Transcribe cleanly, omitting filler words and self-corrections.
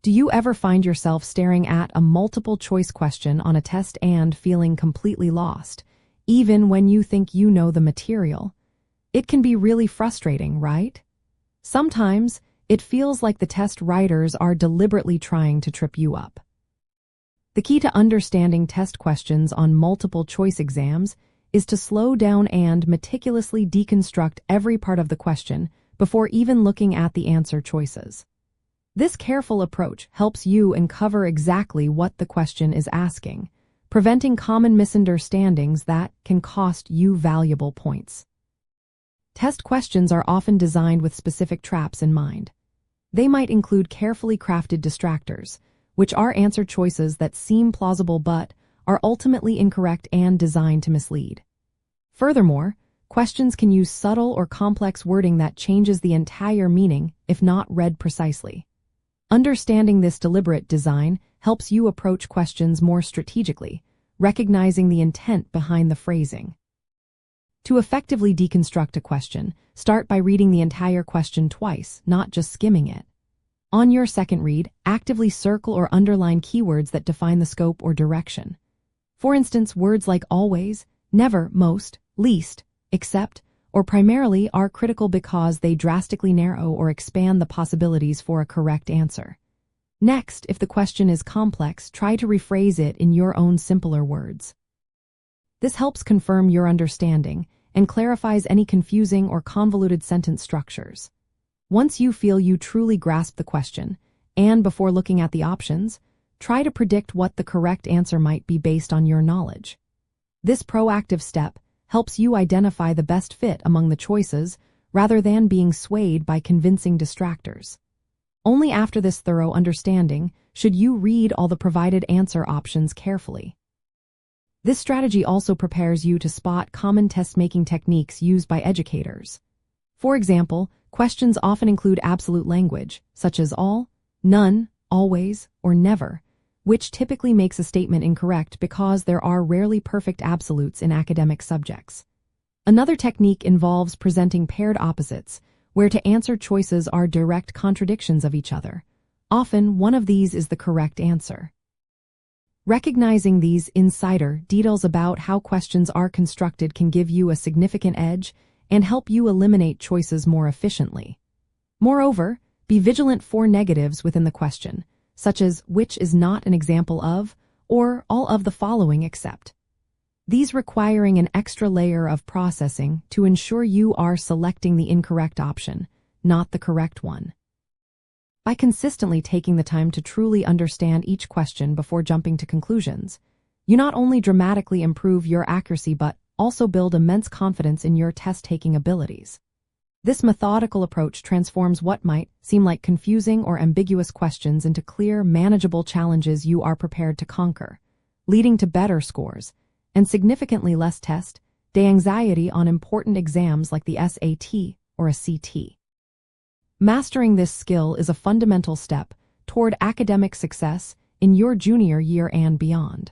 Do you ever find yourself staring at a multiple choice question on a test and feeling completely lost, even when you think you know the material? It can be really frustrating, right? Sometimes it feels like the test writers are deliberately trying to trip you up. The key to understanding test questions on multiple choice exams is to slow down and meticulously deconstruct every part of the question before even looking at the answer choices. This careful approach helps you uncover exactly what the question is asking, preventing common misunderstandings that can cost you valuable points. Test questions are often designed with specific traps in mind. They might include carefully crafted distractors, which are answer choices that seem plausible but are ultimately incorrect and designed to mislead. Furthermore, questions can use subtle or complex wording that changes the entire meaning if not read precisely. Understanding this deliberate design helps you approach questions more strategically, recognizing the intent behind the phrasing. To effectively deconstruct a question, start by reading the entire question twice, not just skimming it. On your second read, actively circle or underline keywords that define the scope or direction. For instance, words like always, never, most, least, except, or primarily are critical because they drastically narrow or expand the possibilities for a correct answer. Next, if the question is complex, try to rephrase it in your own simpler words. This helps confirm your understanding and clarifies any confusing or convoluted sentence structures. Once you feel you truly grasp the question, and before looking at the options, try to predict what the correct answer might be based on your knowledge. This proactive step helps you identify the best fit among the choices rather than being swayed by convincing distractors. Only after this thorough understanding should you read all the provided answer options carefully. This strategy also prepares you to spot common test-making techniques used by educators. For example, questions often include absolute language, such as all, none, always, or never, which typically makes a statement incorrect because there are rarely perfect absolutes in academic subjects. Another technique involves presenting paired opposites, where to answer choices are direct contradictions of each other. Often, one of these is the correct answer. Recognizing these insider details about how questions are constructed can give you a significant edge and help you eliminate choices more efficiently. Moreover, be vigilant for negatives within the question, such as which is not an example of, or all of the following except. These requiring an extra layer of processing to ensure you are selecting the incorrect option, not the correct one. By consistently taking the time to truly understand each question before jumping to conclusions, you not only dramatically improve your accuracy but also build immense confidence in your test-taking abilities. This methodical approach transforms what might seem like confusing or ambiguous questions into clear, manageable challenges you are prepared to conquer, leading to better scores and significantly less test-day anxiety on important exams like the SAT or a CT. Mastering this skill is a fundamental step toward academic success in your junior year and beyond.